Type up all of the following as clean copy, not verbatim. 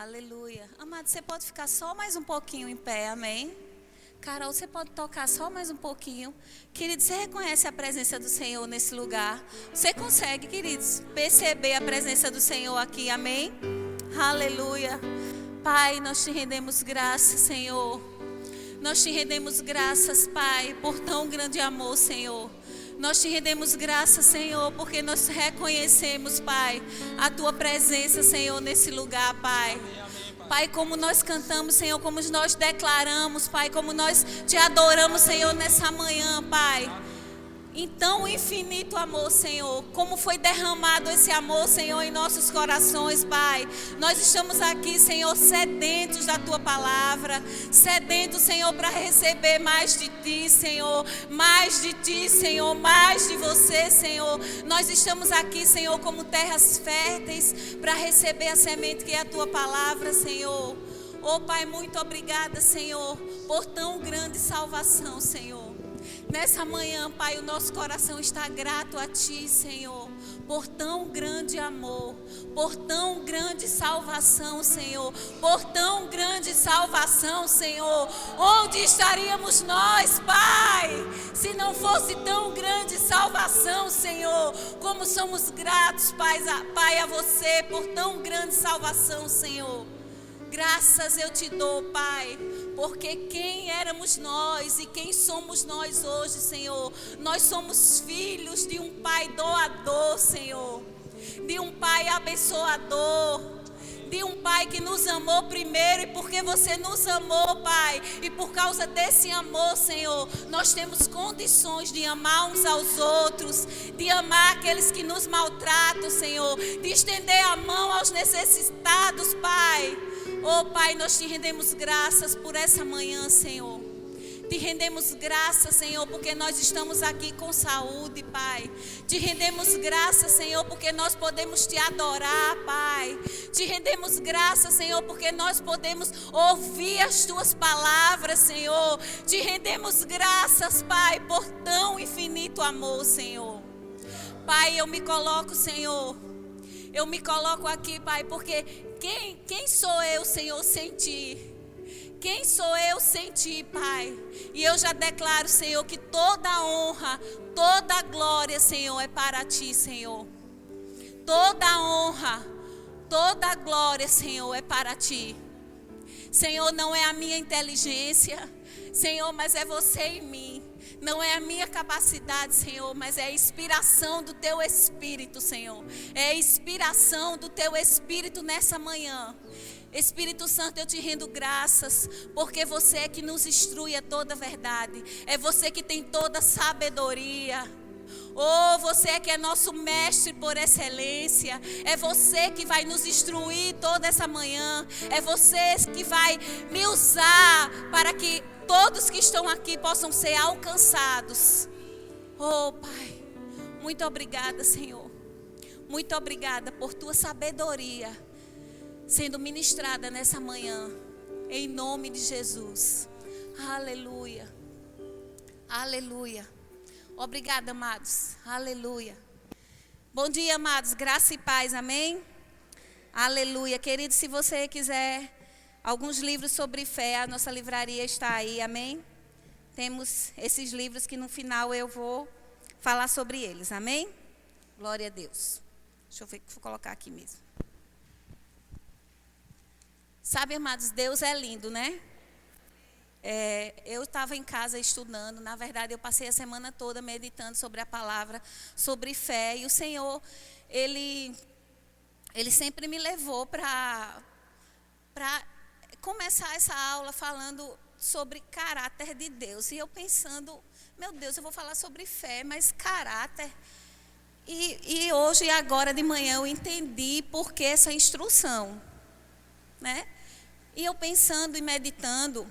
Aleluia. Amado, você pode ficar só mais um pouquinho em pé, amém? Carol, você pode tocar só mais um pouquinho. Queridos, você reconhece a presença do Senhor nesse lugar? Você consegue, queridos, perceber a presença do Senhor aqui, amém? Aleluia. Pai, nós te rendemos graças, Senhor. Nós te rendemos graças, Pai, por tão grande amor, Senhor. Nós te rendemos graças, Senhor, porque nós reconhecemos, Pai, a tua presença, Senhor, nesse lugar, Pai. Pai, como nós cantamos, Senhor, como nós declaramos, Pai, como nós te adoramos, Senhor, nessa manhã, Pai. Então, infinito amor, Senhor, como foi derramado esse amor, Senhor, em nossos corações, Pai. Nós estamos aqui, Senhor, sedentos da Tua palavra, sedentos, Senhor, para receber mais de Ti, Senhor, mais de Ti, Senhor, mais de Você, Senhor. Nós estamos aqui, Senhor, como terras férteis, para receber a semente que é a Tua palavra, Senhor. Oh, Pai, muito obrigada, Senhor, por tão grande salvação, Senhor. Nessa manhã, Pai, o nosso coração está grato a Ti, Senhor, por tão grande amor, por tão grande salvação, Senhor, por tão grande salvação, Senhor. Onde estaríamos nós, Pai, se não fosse tão grande salvação, Senhor? Como somos gratos, Pai, a Você por tão grande salvação, Senhor. Graças eu te dou, Pai, porque quem éramos nós e quem somos nós hoje, Senhor? Nós somos filhos de um Pai doador, Senhor, de um Pai abençoador, de um Pai que nos amou primeiro, e porque você nos amou, Pai, e por causa desse amor, Senhor, nós temos condições de amar uns aos outros, de amar aqueles que nos maltratam, Senhor, de estender a mão aos necessitados, Pai. Oh, Pai, nós te rendemos graças por essa manhã, Senhor. Te rendemos graças, Senhor, porque nós estamos aqui com saúde, Pai. Te rendemos graças, Senhor, porque nós podemos te adorar, Pai. Te rendemos graças, Senhor, porque nós podemos ouvir as Tuas palavras, Senhor. Te rendemos graças, Pai, por tão infinito amor, Senhor. Pai, eu me coloco, Senhor. Eu me coloco aqui, Pai, porque quem sou eu, Senhor, sem Ti? Quem sou eu sem Ti, Pai? E eu já declaro, Senhor, que toda a honra, toda a glória, Senhor, é para Ti, Senhor. Toda a honra, toda a glória, Senhor, é para Ti. Senhor, não é a minha inteligência, Senhor, mas é Você em mim. Não é a minha capacidade, Senhor, mas é a inspiração do Teu Espírito, Senhor. É a inspiração do Teu Espírito nessa manhã. Espírito Santo, eu te rendo graças, porque Você é que nos instrui a toda a verdade. É Você que tem toda a sabedoria. Oh, Você é que é nosso mestre por excelência. É Você que vai nos instruir toda essa manhã. É Você que vai me usar para que todos que estão aqui possam ser alcançados. Oh, Pai, muito obrigada, Senhor. Muito obrigada por Tua sabedoria sendo ministrada nessa manhã, em nome de Jesus. Aleluia. Aleluia. Obrigada, amados. Aleluia. Bom dia, amados. Graça e paz. Amém? Aleluia. Querido, se você quiser alguns livros sobre fé, a nossa livraria está aí, amém? Temos esses livros que no final eu vou falar sobre eles, amém? Glória a Deus. Deixa eu ver, vou colocar aqui mesmo. Sabe, amados, Deus é lindo, né? Eu estava em casa estudando, na verdade eu passei a semana toda meditando sobre a palavra, sobre fé, e o Senhor, Ele sempre me levou para começar essa aula falando sobre caráter de Deus. E eu pensando, meu Deus, eu vou falar sobre fé, mas caráter. E hoje e agora de manhã eu entendi por que essa instrução, né? E eu pensando e meditando,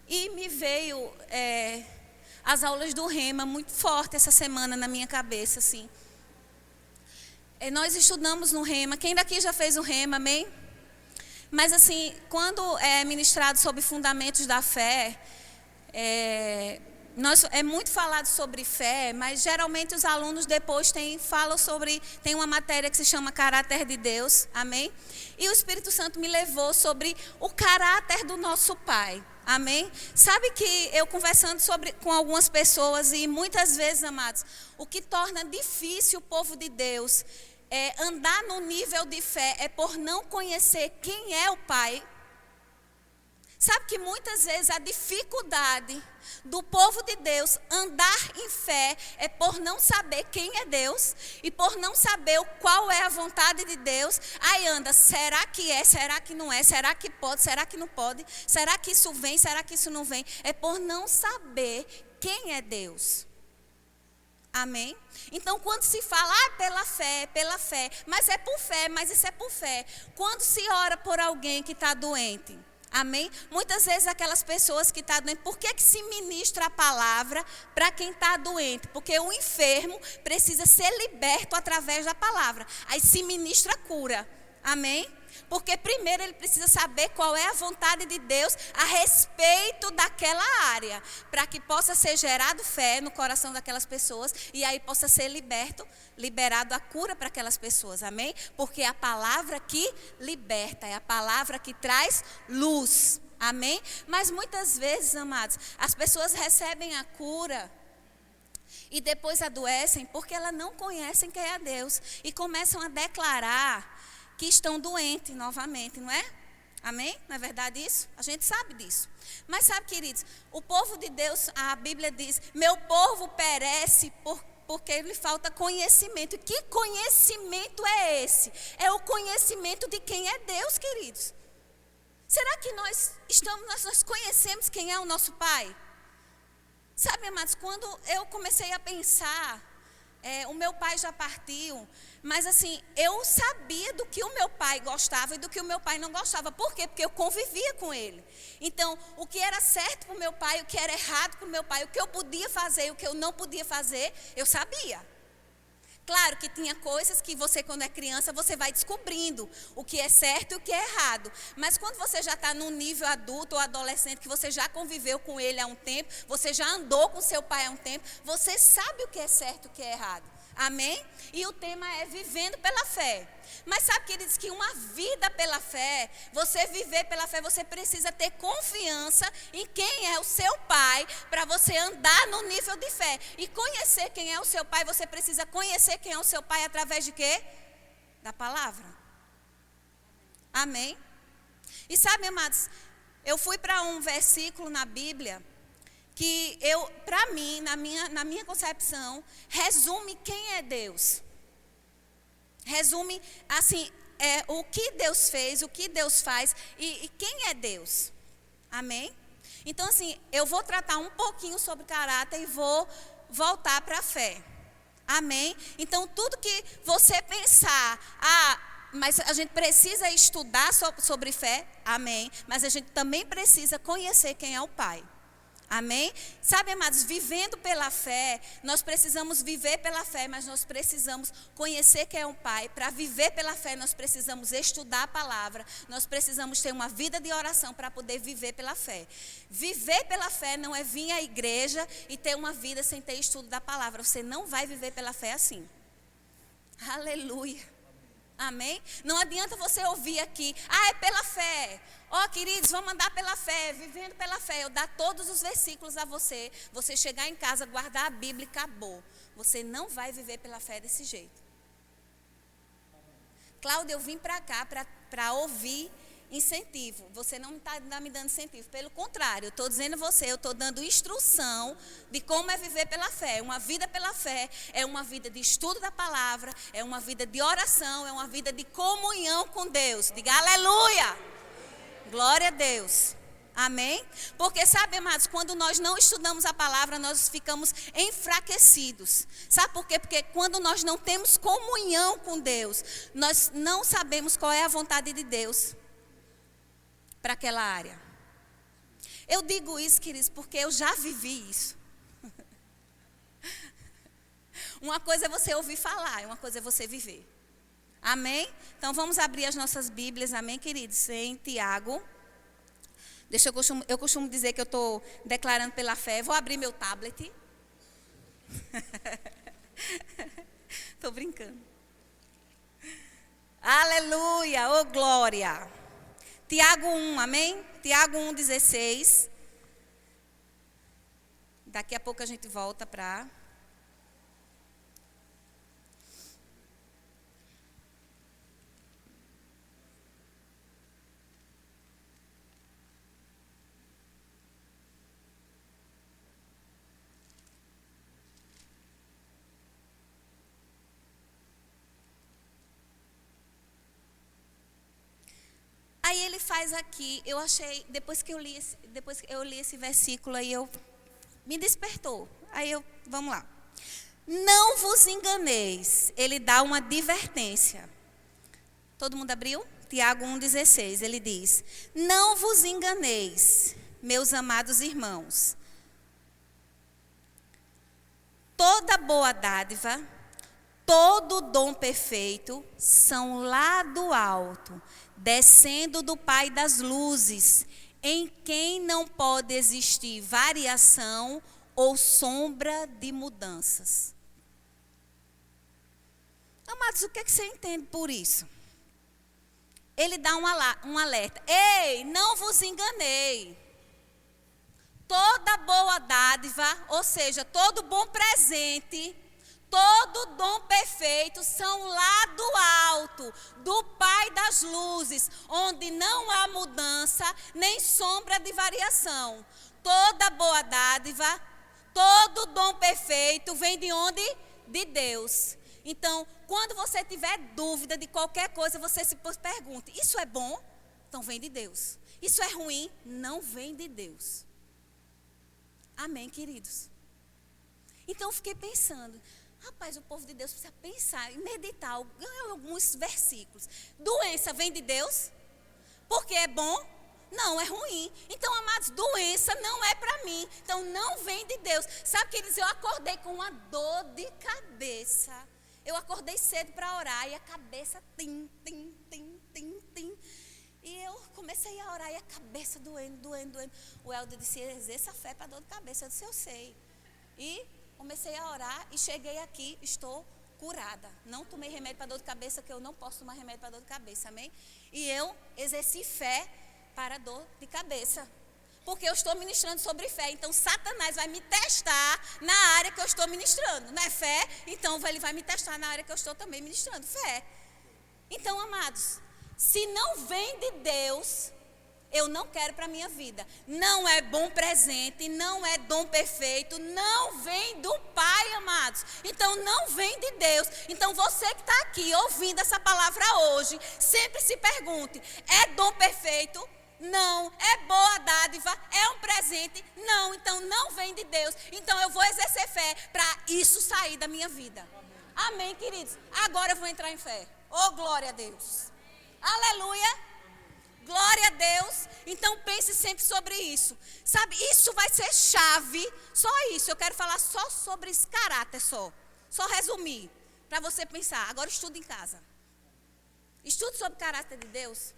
e me veio as aulas do Rema muito forte essa semana na minha cabeça, assim. Nós estudamos no Rema. Quem daqui já fez o Rema, amém? Mas assim, quando é ministrado sobre fundamentos da fé, é muito falado sobre fé, mas geralmente os alunos depois tem uma matéria que se chama Caráter de Deus, amém? E o Espírito Santo me levou sobre o caráter do nosso Pai, amém? Sabe que eu conversando com algumas pessoas e muitas vezes, amados, o que torna difícil o povo de Deus andar no nível de fé é por não conhecer quem é o Pai. Sabe que muitas vezes a dificuldade do povo de Deus andar em fé é por não saber quem é Deus e por não saber qual é a vontade de Deus. Aí anda, será que é, será que não é, será que pode, será que não pode, será que isso vem, será que isso não vem? É por não saber quem é Deus. Amém? Então, quando se fala, pela fé, mas é por fé, mas isso é por fé. Quando se ora por alguém que está doente, amém? Muitas vezes aquelas pessoas que estão doentes, por que se ministra a palavra para quem está doente? Porque o enfermo precisa ser liberto através da palavra. Aí se ministra a cura, amém? Porque primeiro ele precisa saber qual é a vontade de Deus a respeito daquela área, para que possa ser gerado fé no coração daquelas pessoas e aí possa ser liberado a cura para aquelas pessoas, amém? Porque é a palavra que liberta, é a palavra que traz luz, amém? Mas muitas vezes, amados, as pessoas recebem a cura e depois adoecem porque elas não conhecem quem é Deus e começam a declarar que estão doentes novamente, não é? Amém? Não é verdade isso? A gente sabe disso. Mas sabe, queridos, o povo de Deus, a Bíblia diz, meu povo perece porque lhe falta conhecimento. E que conhecimento é esse? É o conhecimento de quem é Deus, queridos. Será que nós conhecemos quem é o nosso Pai? Sabe, amados, quando eu comecei a pensar, o meu pai já partiu, mas assim, eu sabia do que o meu pai gostava e do que o meu pai não gostava. Por quê? Porque eu convivia com ele. Então, o que era certo para o meu pai, o que era errado para o meu pai, o que eu podia fazer e o que eu não podia fazer, eu sabia. Claro que tinha coisas que você, quando é criança, você vai descobrindo o que é certo e o que é errado. Mas quando você já está num nível adulto ou adolescente, que você já conviveu com ele há um tempo, você já andou com seu pai há um tempo, você sabe o que é certo e o que é errado. Amém? E o tema é vivendo pela fé. Mas sabe que ele diz que uma vida pela fé, você viver pela fé, você precisa ter confiança em quem é o seu pai para você andar no nível de fé. E conhecer quem é o seu pai, você precisa conhecer quem é o seu pai através de quê? Da palavra. Amém? E sabe, amados, eu fui para um versículo na Bíblia que para mim, na minha concepção, resume quem é Deus. Resume, assim, o que Deus fez, o que Deus faz e quem é Deus. Amém? Então, assim, eu vou tratar um pouquinho sobre caráter e vou voltar para a fé. Amém? Então, tudo que você pensar, mas a gente precisa estudar sobre fé, amém? Mas a gente também precisa conhecer quem é o Pai. Amém? Sabe, amados, vivendo pela fé, nós precisamos viver pela fé, mas nós precisamos conhecer quem é o Pai. Para viver pela fé, nós precisamos estudar a palavra, nós precisamos ter uma vida de oração para poder viver pela fé. Viver pela fé não é vir à igreja e ter uma vida sem ter estudo da palavra. Você não vai viver pela fé assim. Aleluia. Amém? Não adianta você ouvir aqui, é pela fé. Queridos, vamos andar pela fé, vivendo pela fé. Eu dar todos os versículos a você. Você chegar em casa, guardar a Bíblia e acabou. Você não vai viver pela fé desse jeito. Cláudia, eu vim para cá para ouvir incentivo. Você não está me dando incentivo. Pelo contrário, eu estou dizendo eu estou dando instrução de como é viver pela fé. Uma vida pela fé é uma vida de estudo da palavra, é uma vida de oração, é uma vida de comunhão com Deus. Diga aleluia! Glória a Deus. Amém? Porque sabe, amados, quando nós não estudamos a palavra, nós ficamos enfraquecidos. Sabe por quê? Porque quando nós não temos comunhão com Deus, nós não sabemos qual é a vontade de Deus para aquela área. Eu digo isso, queridos, porque eu já vivi isso. Uma coisa é você ouvir falar, e uma coisa é você viver. Amém? Então vamos abrir as nossas Bíblias, amém, queridos? Em Tiago. Eu costumo dizer que eu estou declarando pela fé. Vou abrir meu tablet. Estou brincando. Aleluia, ô glória. Tiago 1, amém? Tiago 1,16. Daqui a pouco a gente volta para... Aí ele faz aqui, eu achei, depois que eu li esse versículo, aí me despertou. Vamos lá. Não vos enganeis. Ele dá uma advertência. Todo mundo abriu? Tiago 1,16, ele diz: não vos enganeis, meus amados irmãos. Toda boa dádiva, todo dom perfeito são lá do alto, descendo do Pai das luzes, em quem não pode existir variação ou sombra de mudanças. Amados, o que é que você entende por isso? Ele dá um alerta. Ei, não vos enganei. Toda boa dádiva, ou seja, todo bom presente, todo dom perfeito são lá do alto, do Pai das luzes, onde não há mudança nem sombra de variação. Toda boa dádiva, todo dom perfeito vem de onde? De Deus. Então, quando você tiver dúvida de qualquer coisa, você se pergunte: isso é bom? Então vem de Deus. Isso é ruim? Não vem de Deus. Amém, queridos? Então eu fiquei pensando, rapaz, o povo de Deus precisa pensar e meditar alguns versículos. Doença vem de Deus? Porque é bom? Não, é ruim. Então, amados, doença não é para mim. Então, não vem de Deus. Sabe, queridos, eu acordei com uma dor de cabeça. Eu acordei cedo para orar e a cabeça tim. E eu comecei a orar e a cabeça doendo. O Helder disse: exerça a fé para dor de cabeça. Eu disse: eu sei. E comecei a orar e cheguei aqui, estou curada. Não tomei remédio para dor de cabeça, que eu não posso tomar remédio para dor de cabeça, amém? E eu exerci fé para dor de cabeça. Porque eu estou ministrando sobre fé. Então, Satanás vai me testar na área que eu estou ministrando. Não é fé? Então, ele vai me testar na área que eu estou também ministrando. Fé. Então, amados, se não vem de Deus, eu não quero para a minha vida. Não é bom presente, não é dom perfeito, não vem do Pai, amados. Então, não vem de Deus. Então, você que está aqui ouvindo essa palavra hoje, sempre se pergunte: é dom perfeito? Não. É boa dádiva? É um presente? Não. Então, não vem de Deus. Então, eu vou exercer fé para isso sair da minha vida. Amém, queridos? Agora eu vou entrar em fé. Oh, glória a Deus. Aleluia. Glória a Deus. Então pense sempre sobre isso. Sabe, isso vai ser chave. Só isso, eu quero falar só sobre esse caráter só resumir, para você pensar. Agora estude em casa. Estude sobre o caráter de Deus.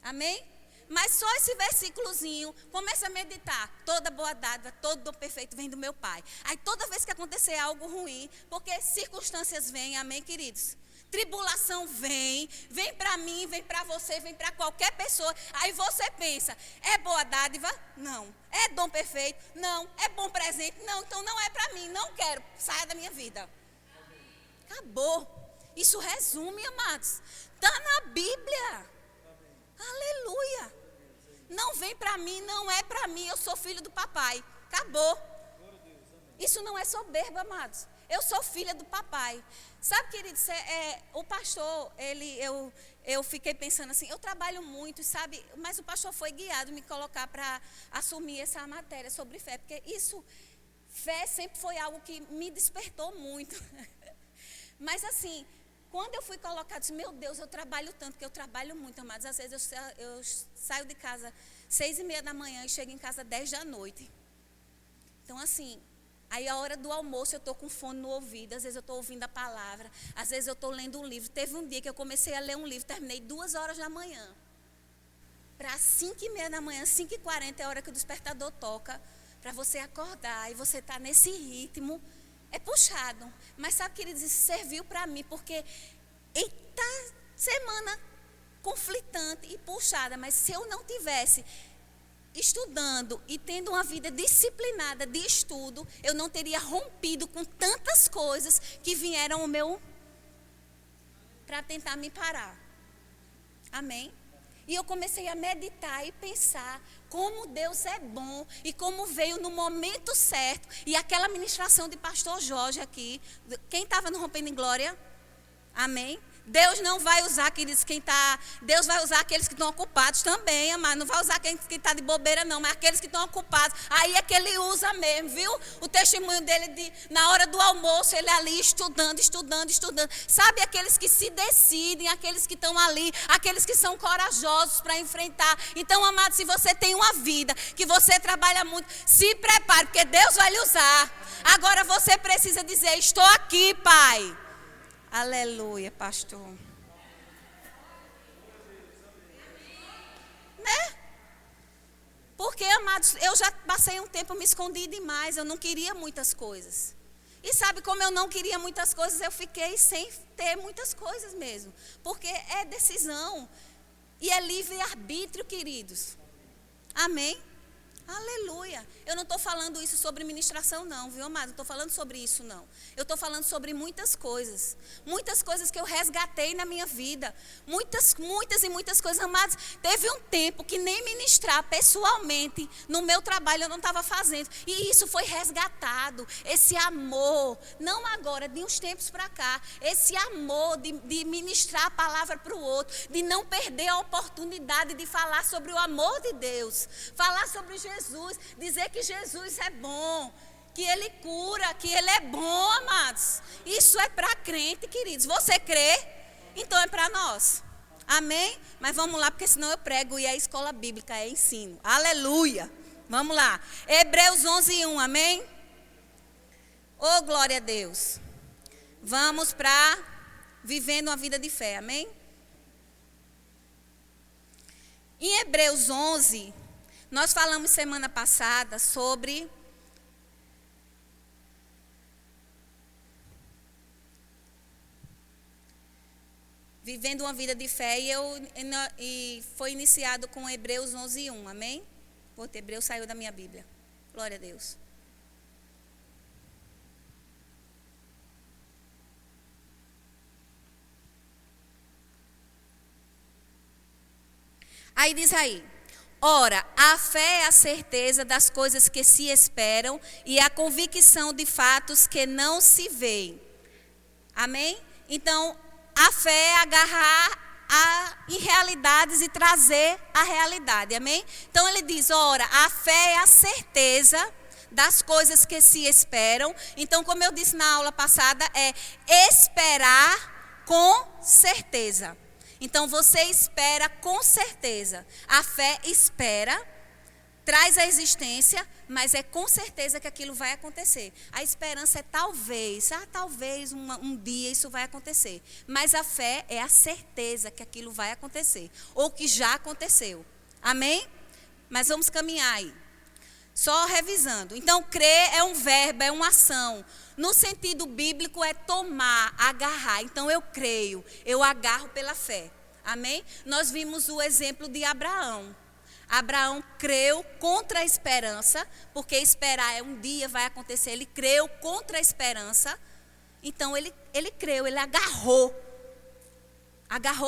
Amém? Mas só esse versículozinho, começa a meditar. Toda boa dádiva, todo dom perfeito vem do meu Pai. Aí toda vez que acontecer algo ruim, porque circunstâncias vêm, amém, queridos? Tribulação vem para mim, vem para você, vem para qualquer pessoa. Aí você pensa: é boa dádiva? Não. É dom perfeito? Não. É bom presente? Não. Então não é para mim, não quero, saia da minha vida. Acabou. Isso resume, amados. Está na Bíblia. Aleluia. Não vem para mim, não é para mim, eu sou filho do papai. Acabou. Isso não é soberba, amados. Eu sou filha do papai. Sabe, queridos, o pastor, eu fiquei pensando assim, eu trabalho muito, sabe, mas o pastor foi guiado me colocar para assumir essa matéria sobre fé, porque fé sempre foi algo que me despertou muito. Mas assim, quando eu fui colocada, disse: meu Deus, eu trabalho tanto, porque eu trabalho muito, amados. Às vezes eu saio de casa 6:30 da manhã e chego em casa 10 da noite. Então assim, aí a hora do almoço eu estou com fone no ouvido, às vezes eu estou ouvindo a palavra, às vezes eu estou lendo um livro. Teve um dia que eu comecei a ler um livro, terminei 2 horas da manhã. para 5h30 da manhã, 5h40 é a hora que o despertador toca, para você acordar e você está nesse ritmo, é puxado. Mas sabe, queridos, isso serviu para mim, porque eita semana conflitante e puxada, mas se eu não tivesse estudando e tendo uma vida disciplinada de estudo, eu não teria rompido com tantas coisas que vieram ao meu para tentar me parar. Amém? E eu comecei a meditar e pensar como Deus é bom e como veio no momento certo. E aquela ministração de pastor Jorge aqui, quem estava no Rompendo em Glória? Amém? Deus não vai usar, queridos, Deus vai usar aqueles que estão ocupados também, amado. Não vai usar quem está de bobeira, não, mas aqueles que estão ocupados. Aí é que ele usa mesmo, viu? O testemunho dele, na hora do almoço, ele ali estudando. Sabe, aqueles que se decidem, aqueles que estão ali, aqueles que são corajosos para enfrentar. Então, amado, se você tem uma vida, que você trabalha muito, se prepare, porque Deus vai lhe usar. Agora você precisa dizer, estou aqui, Pai. Aleluia, pastor. Né? Porque, amados, eu já passei um tempo me escondi demais. Eu não queria muitas coisas. E sabe como eu não queria muitas coisas? Eu fiquei sem ter muitas coisas mesmo. Porque é decisão. E é livre-arbítrio, queridos. Amém? Aleluia. Eu não estou falando isso sobre ministração não, viu, amado? Não estou falando sobre isso não. Eu estou falando sobre muitas coisas. Muitas coisas que eu resgatei na minha vida. Muitas coisas, amados. Teve um tempo que nem ministrar pessoalmente no meu trabalho eu não estava fazendo. E isso foi resgatado. Esse amor, não agora, de uns tempos para cá. Esse amor de ministrar a palavra para o outro. De não perder a oportunidade de falar sobre o amor de Deus. Falar sobre Jesus, dizer que Jesus é bom, que Ele cura, que Ele é bom, amados. Isso é para crente, queridos. Você crê? Então é para nós. Amém? Mas vamos lá, porque senão eu prego e a escola bíblica é ensino. Aleluia. Vamos lá. Hebreus 11:1, amém? Oh, glória a Deus. Vamos para vivendo uma vida de fé, amém? Em Hebreus 11, nós falamos semana passada sobre vivendo uma vida de fé e foi iniciado com Hebreus 11:1, amém? Outro Hebreus saiu da minha Bíblia. Glória a Deus. Aí diz aí: ora, a fé é a certeza das coisas que se esperam e a convicção de fatos que não se veem. Amém? Então, a fé é agarrar em realidades e trazer a realidade. Amém? Então, ele diz, ora, a fé é a certeza das coisas que se esperam. Então, como eu disse na aula passada, é esperar com certeza. Então, você espera com certeza. A fé espera, traz a existência, mas é com certeza que aquilo vai acontecer. A esperança é talvez, talvez um dia isso vai acontecer. Mas a fé é a certeza que aquilo vai acontecer, ou que já aconteceu. Amém? Mas vamos caminhar aí. Só revisando. Então, crer é um verbo, é uma ação. No sentido bíblico é tomar, agarrar. Então, eu creio, eu agarro pela fé. Amém? Nós vimos o exemplo de Abraão. Abraão creu contra a esperança, porque esperar é um dia vai acontecer. Ele creu contra a esperança. Então, ele creu, ele agarrou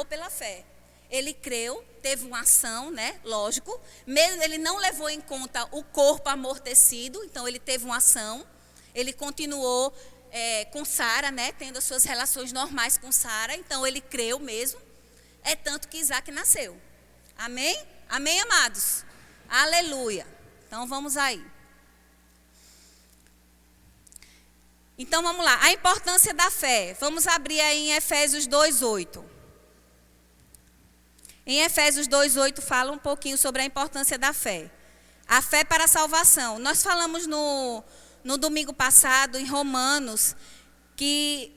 pela fé. Ele creu, teve uma ação, né? Lógico. Mesmo ele não levou em conta o corpo amortecido, então ele teve uma ação. Ele continuou com Sara, né? Tendo as suas relações normais com Sara. Então ele creu mesmo. É tanto que Isaac nasceu. Amém? Amém, amados? Aleluia. Então vamos aí. Então vamos lá. A importância da fé. Vamos abrir aí em Efésios 2:8. Em Efésios 2:8 fala um pouquinho sobre a importância da fé. A fé para a salvação. Nós falamos no domingo passado, em Romanos, que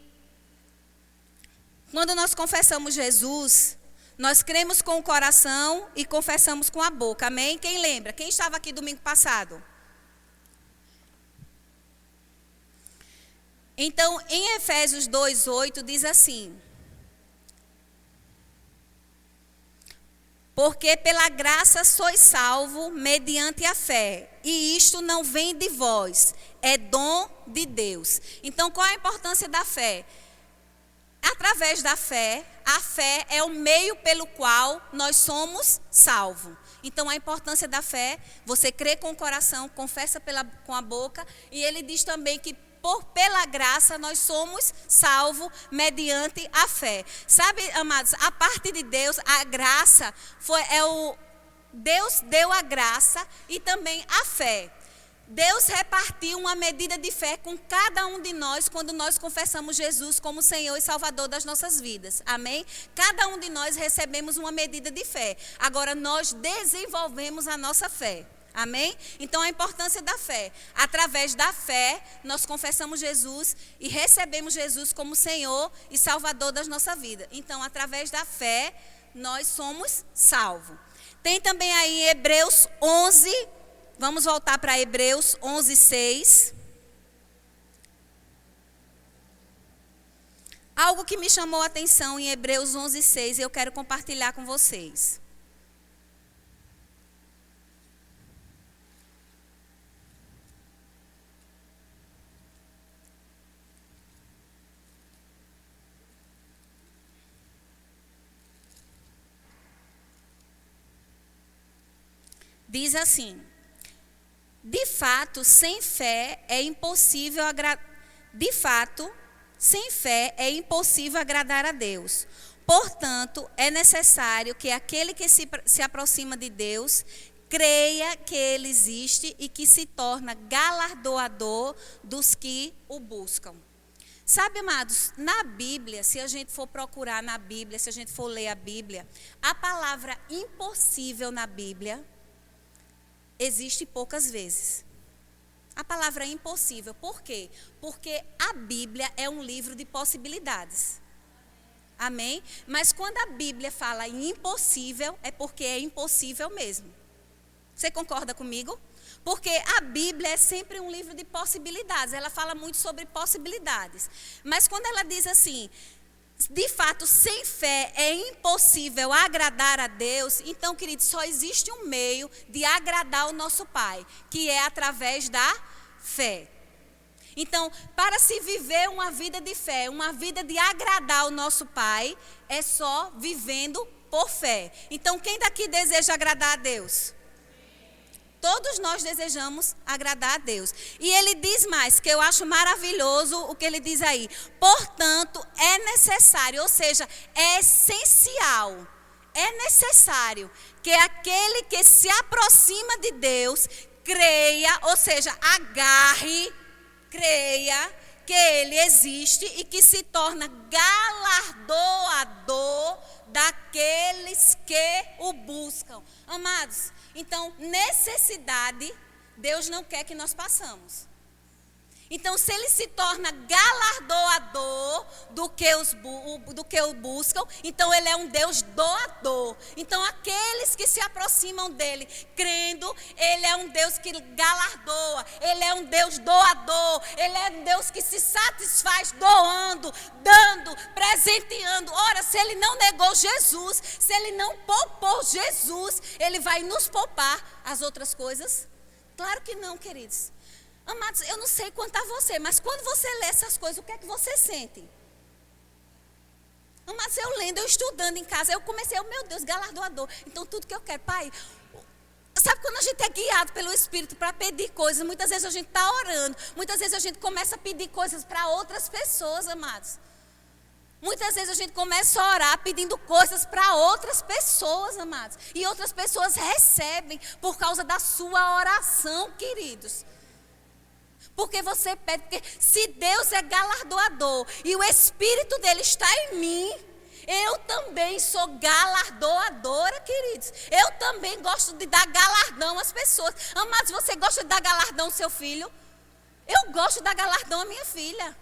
quando nós confessamos Jesus, Nós cremos com o coração e confessamos com a boca. Amém? Quem lembra? Quem estava aqui domingo passado? Então, em Efésios 2:8 diz assim: porque pela graça sois salvo mediante a fé, e isto não vem de vós, é dom de Deus. Então, qual a importância da fé? Através da fé, a fé é o meio pelo qual nós somos salvos. Então, a importância da fé, você crê com o coração, confessa com a boca, e ele diz também que pela graça nós somos salvos mediante a fé. Sabe, amados, a parte de Deus, a graça, Deus deu a graça e também a fé. Deus repartiu uma medida de fé com cada um de nós quando nós confessamos Jesus como Senhor e Salvador das nossas vidas. Amém? Cada um de nós recebemos uma medida de fé. Agora nós desenvolvemos a nossa fé. Amém? Então a importância da fé. Através da fé, nós confessamos Jesus e recebemos Jesus como Senhor e Salvador das nossas vidas. Então, através da fé, nós somos salvos. Tem também aí Hebreus 11. Vamos voltar para Hebreus 11:6. Algo que me chamou a atenção em Hebreus 11:6 e eu quero compartilhar com vocês. Diz assim: de fato, sem fé é impossível agradar a Deus. Portanto, é necessário que aquele que se aproxima de Deus creia que Ele existe e que se torna galardoador dos que o buscam. Sabe, amados, na Bíblia, se a gente for procurar na Bíblia, se a gente for ler a Bíblia, a palavra impossível na Bíblia existe poucas vezes. A palavra é impossível. Por quê? Porque a Bíblia é um livro de possibilidades. Amém? Mas quando a Bíblia fala em impossível, é porque é impossível mesmo. Você concorda comigo? Porque a Bíblia é sempre um livro de possibilidades. Ela fala muito sobre possibilidades. Mas quando ela diz assim: de fato, sem fé é impossível agradar a Deus. Então, querido, só existe um meio de agradar o nosso Pai, que é através da fé. Então, para se viver uma vida de fé, uma vida de agradar o nosso Pai, é só vivendo por fé. Então, quem daqui deseja agradar a Deus? Todos nós desejamos agradar a Deus. E ele diz mais, que eu acho maravilhoso o que ele diz aí. Portanto, é necessário, ou seja, é essencial, é necessário que aquele que se aproxima de Deus creia, ou seja, agarre, creia que Ele existe e que se torna galardoador daqueles que o buscam. Amados, então, necessidade, Deus não quer que nós passamos. Então, se Ele se torna galardoador do que o buscam, então Ele é um Deus doador. Então, aqueles que se aproximam dEle, crendo, Ele é um Deus que galardoa. Ele é um Deus doador. Ele é um Deus que se satisfaz doando, dando, presenteando. Ora, se Ele não negou Jesus, se Ele não poupou Jesus, Ele vai nos poupar as outras coisas? Claro que não, queridos. Amados, eu não sei quanto a você, mas quando você lê essas coisas, o que é que você sente? Amados, eu lendo, eu estudando em casa, eu comecei, meu Deus, galardoador. Então, tudo que eu quero, Pai, sabe quando a gente é guiado pelo Espírito para pedir coisas, muitas vezes a gente está orando, muitas vezes a gente começa a pedir coisas para outras pessoas, amados. Muitas vezes a gente começa a orar pedindo coisas para outras pessoas, amados. E outras pessoas recebem por causa da sua oração, queridos. Porque você pede, porque se Deus é galardoador e o Espírito dele está em mim, eu também sou galardoadora, queridos. Eu também gosto de dar galardão às pessoas. Amados, você gosta de dar galardão ao seu filho? Eu gosto de dar galardão à minha filha.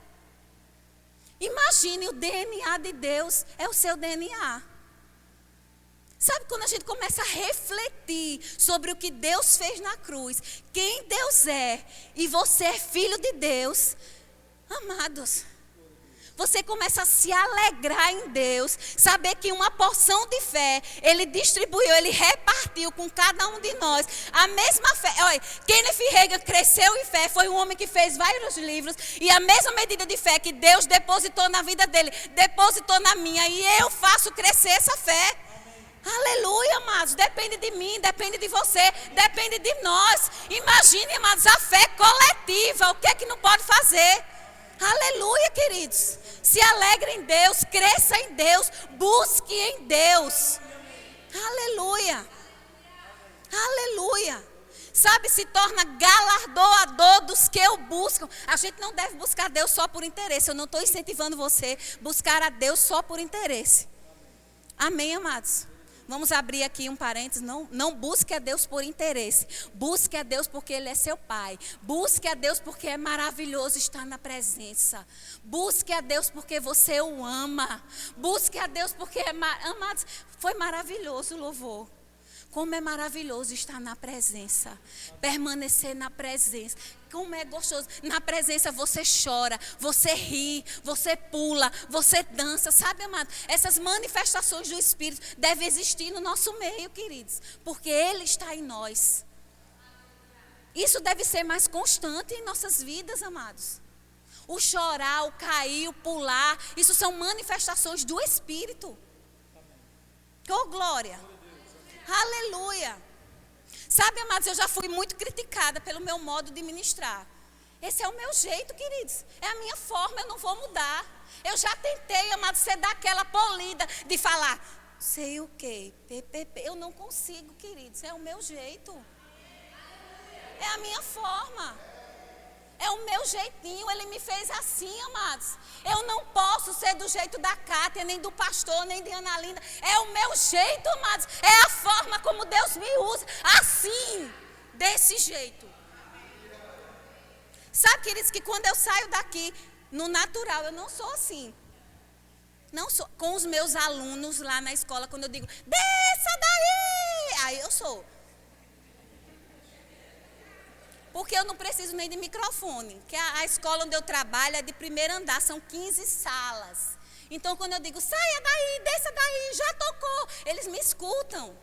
Imagine, o DNA de Deus é o seu DNA. Sabe quando a gente começa a refletir sobre o que Deus fez na cruz, quem Deus é, e você é filho de Deus, amados, você começa a se alegrar em Deus, saber que uma porção de fé, Ele distribuiu, Ele repartiu com cada um de nós, a mesma fé. Olha, Kenneth Hagin cresceu em fé, foi um homem que fez vários livros, e a mesma medida de fé que Deus depositou na vida dele, depositou na minha, e eu faço crescer essa fé. Aleluia, amados, depende de mim, depende de você, depende de nós. Imagine, amados, a fé coletiva, o que é que não pode fazer? Aleluia, queridos. Se alegre em Deus, cresça em Deus, busque em Deus. Aleluia. Aleluia. Sabe, se torna galardoador dos que o buscam. A gente não deve buscar Deus só por interesse. Eu não estou incentivando você a buscar a Deus só por interesse. Amém, amados? Vamos abrir aqui um parênteses. Não busque a Deus por interesse. Busque a Deus porque Ele é seu Pai. Busque a Deus porque é maravilhoso estar na presença. Busque a Deus porque você o ama. Busque a Deus porque amados, foi maravilhoso o louvor. Como é maravilhoso estar na presença. Permanecer na presença. Como é gostoso. Na presença você chora, você ri, você pula, você dança. Sabe, amado? Essas manifestações do Espírito devem existir no nosso meio, queridos. Porque Ele está em nós. Isso deve ser mais constante em nossas vidas, amados. O chorar, o cair, o pular. Isso são manifestações do Espírito. Oh, glória. Aleluia. Sabe, amados, eu já fui muito criticada pelo meu modo de ministrar. Esse é o meu jeito, queridos. É a minha forma, eu não vou mudar. Eu já tentei, amados, ser daquela polida de falar, sei o quê, PPP. Eu não consigo, queridos, é o meu jeito. É a minha forma. É o meu jeitinho, Ele me fez assim, amados. Eu não posso ser do jeito da Cátia, nem do pastor, nem de Ana Linda. É o meu jeito, amados. É a forma como Deus me usa. Assim, desse jeito. Sabe, queridos, que quando eu saio daqui, no natural, eu não sou assim. Não sou. Com os meus alunos lá na escola, quando eu digo, desça daí! Aí eu sou. Porque eu não preciso nem de microfone. Que a escola onde eu trabalho é de primeiro andar, são 15 salas. Então, quando eu digo, saia daí, desça daí, já tocou. Eles me escutam.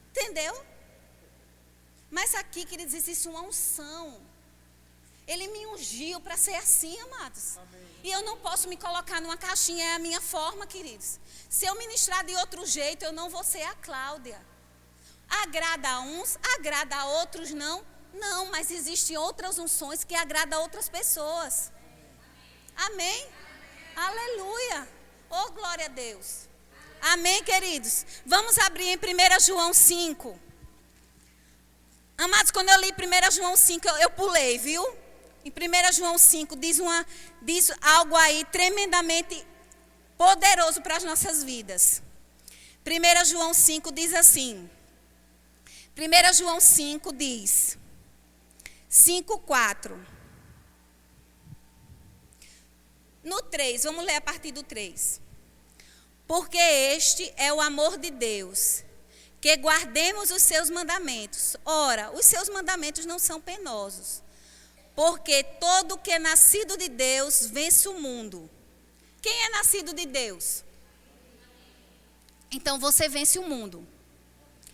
Entendeu? Mas aqui, queridos, existe uma unção. Ele me ungiu para ser assim, amados. Amém. E eu não posso me colocar numa caixinha, é a minha forma, queridos. Se eu ministrar de outro jeito, eu não vou ser a Cláudia. Agrada a uns, agrada a outros, não. Não, mas existem outras unções que agradam a outras pessoas. Amém? Aleluia. Oh, glória a Deus. Amém, queridos? Vamos abrir em 1 João 5. Amados, quando eu li 1 João 5, eu pulei, viu? Em 1 João 5 diz algo aí tremendamente poderoso para as nossas vidas. 1 João 5 diz assim. 1 João 5 diz, 5:4. No 3, vamos ler a partir do 3. Porque este é o amor de Deus, que guardemos os seus mandamentos. Ora, os seus mandamentos não são penosos, porque todo que é nascido de Deus vence o mundo. Quem é nascido de Deus? Então você vence o mundo.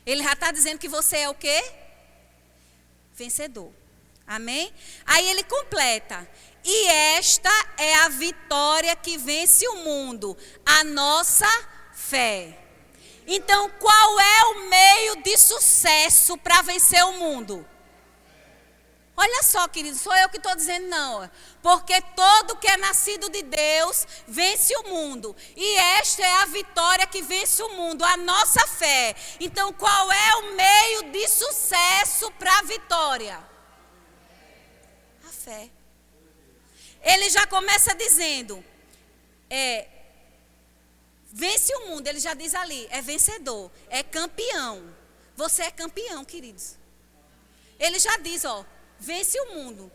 Ele já está dizendo que você é o quê? Vencedor. Amém? Aí ele completa. E esta é a vitória que vence o mundo, a nossa fé. Então, qual é o meio de sucesso para vencer o mundo? Olha só, querido, sou eu que estou dizendo não. Porque todo que é nascido de Deus vence o mundo. E esta é a vitória que vence o mundo, a nossa fé. Então, qual é o meio de sucesso para a vitória? A fé. Ele já começa dizendo, vence o mundo, ele já diz ali, é vencedor, é campeão. Você é campeão, queridos. Ele já diz, vence o mundo.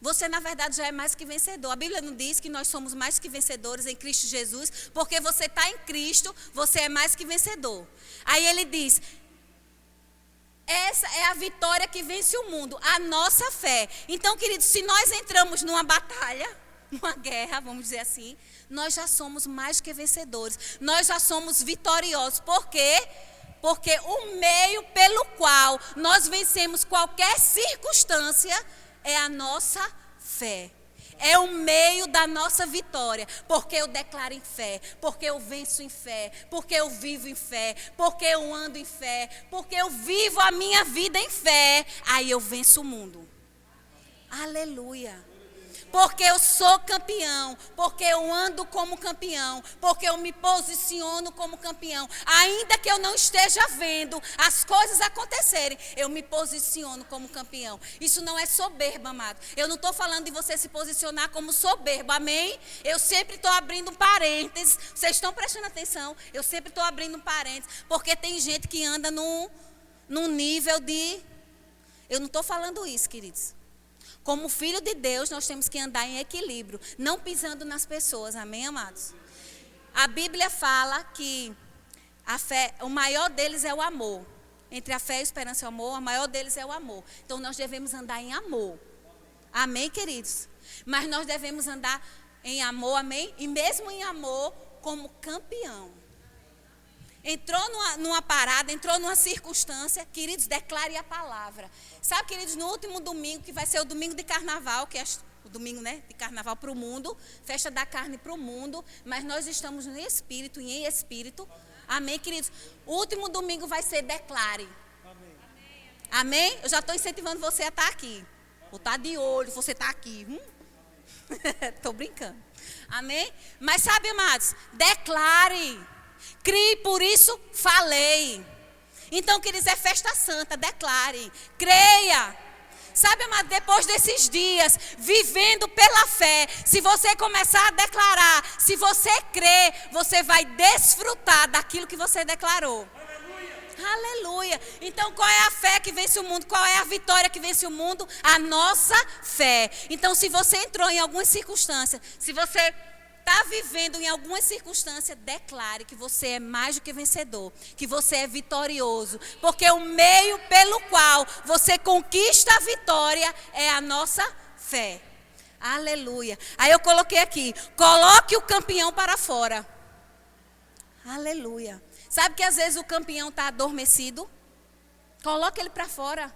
Você, na verdade, já é mais que vencedor. A Bíblia não diz que nós somos mais que vencedores em Cristo Jesus, porque você está em Cristo, você é mais que vencedor. Aí ele diz, essa é a vitória que vence o mundo, a nossa fé. Então, queridos, se nós entramos numa batalha, numa guerra, vamos dizer assim, nós já somos mais que vencedores. Nós já somos vitoriosos. Por quê? Porque o meio pelo qual nós vencemos qualquer circunstância é a nossa fé. É o meio da nossa vitória. Porque eu declaro em fé. Porque eu venço em fé. Porque eu vivo em fé. Porque eu ando em fé. Porque eu vivo a minha vida em fé. Aí eu venço o mundo. Aleluia. Porque eu sou campeão, porque eu ando como campeão, porque eu me posiciono como campeão. Ainda que eu não esteja vendo as coisas acontecerem, eu me posiciono como campeão. Isso não é soberba, amado. Eu não estou falando de você se posicionar como soberba, amém? Eu sempre estou abrindo um parênteses. Vocês estão prestando atenção? Eu sempre estou abrindo um parênteses, porque tem gente que anda num nível de... Eu não estou falando isso, queridos. Como filho de Deus, nós temos que andar em equilíbrio, não pisando nas pessoas, amém, amados? A Bíblia fala que a fé, o maior deles é o amor. Entre a fé, a esperança e o amor, o maior deles é o amor. Então, nós devemos andar em amor. Amém, queridos? Mas nós devemos andar em amor, amém? E mesmo em amor, como campeão. Entrou numa parada, entrou numa circunstância, queridos, declare a palavra. Sabe, queridos, no último domingo, que vai ser o domingo de carnaval, que é o domingo, né, de carnaval para o mundo, festa da carne para o mundo, mas nós estamos no Espírito e em Espírito. Amém, queridos? O último domingo vai ser declare. Amém? Amém? Eu já estou incentivando você a estar aqui. Vou estar de olho, você está aqui. Estou brincando. Amém? Mas sabe, amados, declare. Crie, por isso falei. Então, queridos, é festa santa, declare, creia. Sabe, amado, depois desses dias, vivendo pela fé, se você começar a declarar, se você crer, você vai desfrutar daquilo que você declarou. Aleluia. Aleluia. Então, qual é a fé que vence o mundo? Qual é a vitória que vence o mundo? A nossa fé. Então, se você entrou em alguma circunstância, se você está vivendo em alguma circunstância, declare que você é mais do que vencedor, que você é vitorioso, porque o meio pelo qual você conquista a vitória é a nossa fé. Aleluia. Aí eu coloquei aqui, coloque o campeão para fora. Aleluia. Sabe que às vezes o campeão está adormecido? Coloque ele para fora.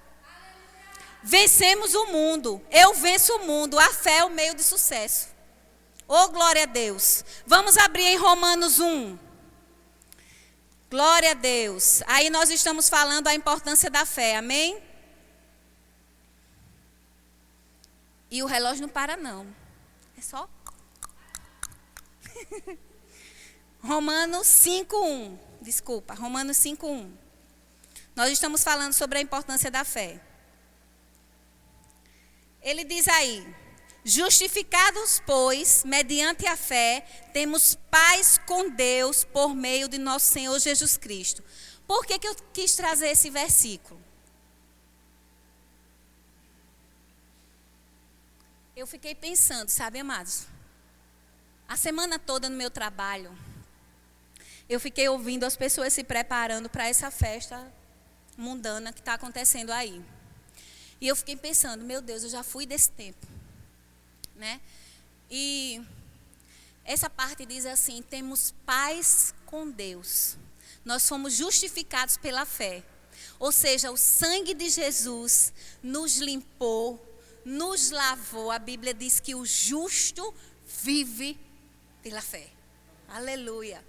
Vencemos o mundo. Eu venço o mundo. A fé é o meio de sucesso. Oh, glória a Deus. Vamos abrir em Romanos 1. Glória a Deus. Aí nós estamos falando da importância da fé, amém? E o relógio não para não. É só... Romanos 5:1. Desculpa, Romanos 5:1. Nós estamos falando sobre a importância da fé. Ele diz aí... Justificados, pois, mediante a fé, temos paz com Deus por meio de nosso Senhor Jesus Cristo. Por que eu quis trazer esse versículo? Eu fiquei pensando, sabe, amados? A semana toda no meu trabalho, eu fiquei ouvindo as pessoas se preparando para essa festa mundana que está acontecendo aí. E eu fiquei pensando, meu Deus, eu já fui desse tempo. Né? E essa parte diz assim, temos paz com Deus. Nós fomos justificados pela fé. Ou seja, o sangue de Jesus nos limpou, nos lavou. A Bíblia diz que o justo vive pela fé. Aleluia.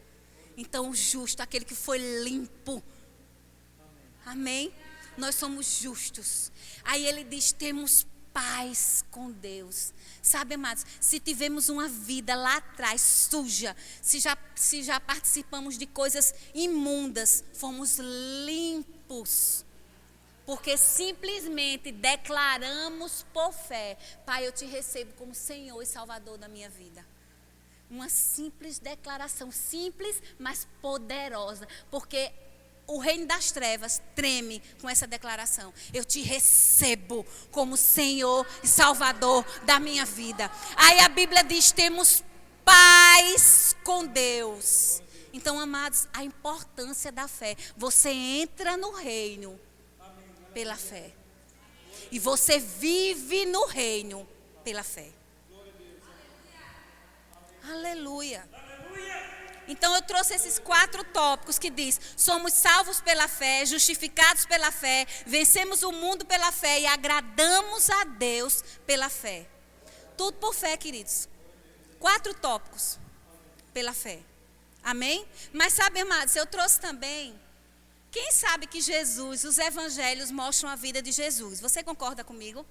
Então o justo, aquele que foi limpo. Amém? Nós somos justos. Aí ele diz, temos paz com Deus. Sabe, amados, se tivemos uma vida lá atrás suja, se já participamos de coisas imundas, fomos limpos. Porque simplesmente declaramos por fé, Pai, eu te recebo como Senhor e Salvador da minha vida. Uma simples declaração, simples, mas poderosa. Porque o reino das trevas treme com essa declaração. Eu te recebo como Senhor e Salvador da minha vida. Aí a Bíblia diz, temos paz com Deus. Então, amados, a importância da fé. Você entra no reino pela fé. E você vive no reino pela fé. Aleluia. Então eu trouxe esses 4 tópicos que diz: somos salvos pela fé, justificados pela fé, vencemos o mundo pela fé e agradamos a Deus pela fé. Tudo por fé, queridos. 4 tópicos pela fé. Amém? Mas sabe, amados, eu trouxe também, quem sabe que Jesus, os evangelhos mostram a vida de Jesus. Você concorda comigo?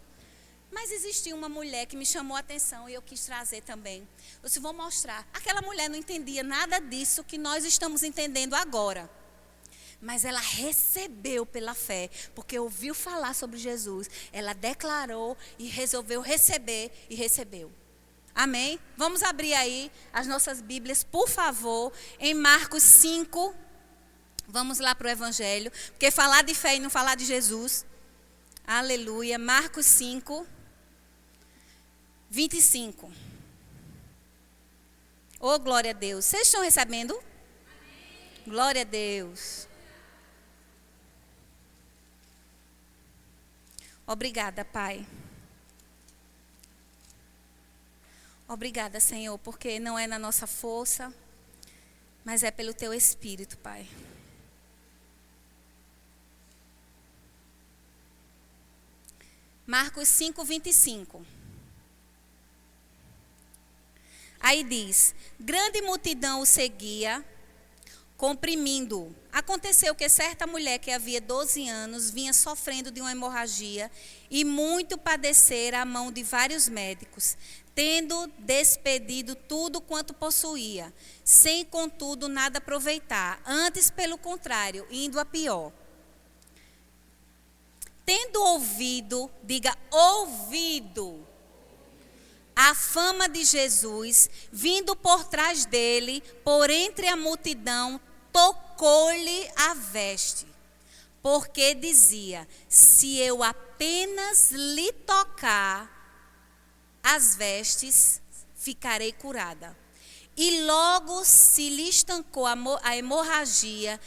Mas existia uma mulher que me chamou a atenção e eu quis trazer também. Eu disse, vou mostrar. Aquela mulher não entendia nada disso que nós estamos entendendo agora. Mas ela recebeu pela fé, porque ouviu falar sobre Jesus. Ela declarou e resolveu receber e recebeu. Amém? Vamos abrir aí as nossas Bíblias, por favor, em Marcos 5. Vamos lá para o Evangelho, porque falar de fé e não falar de Jesus. Aleluia. Marcos 5. 25. Oh, glória a Deus. Vocês estão recebendo? Amém. Glória a Deus. Obrigada, Pai. Obrigada, Senhor, porque não é na nossa força, mas é pelo Teu Espírito, Pai. Marcos 5, 25. Aí diz, grande multidão o seguia, comprimindo-o. Aconteceu que certa mulher que havia 12 anos vinha sofrendo de uma hemorragia e muito padecera à mão de vários médicos, tendo despedido tudo quanto possuía, sem contudo nada aproveitar, antes pelo contrário, indo a pior. Tendo ouvido, diga ouvido, a fama de Jesus, vindo por trás dele, por entre a multidão, tocou-lhe a veste. Porque dizia, se eu apenas lhe tocar as vestes, ficarei curada. E logo se lhe estancou a hemorragia,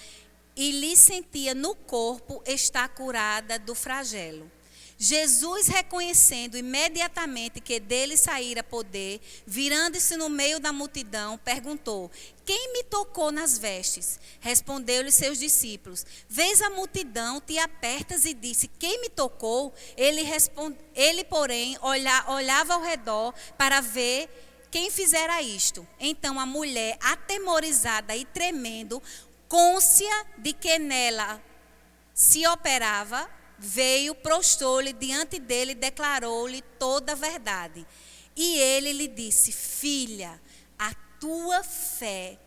e lhe sentia no corpo estar curada do flagelo. Jesus, reconhecendo imediatamente que dele saíra poder, virando-se no meio da multidão, perguntou, quem me tocou nas vestes? Respondeu-lhe seus discípulos, vês a multidão, te apertas e disse, quem me tocou? Ele porém, olhava ao redor para ver quem fizera isto. Então a mulher, atemorizada e tremendo, côncia de que nela se operava, veio, prostrou-lhe diante dele e declarou-lhe toda a verdade. E ele lhe disse, filha, a tua fé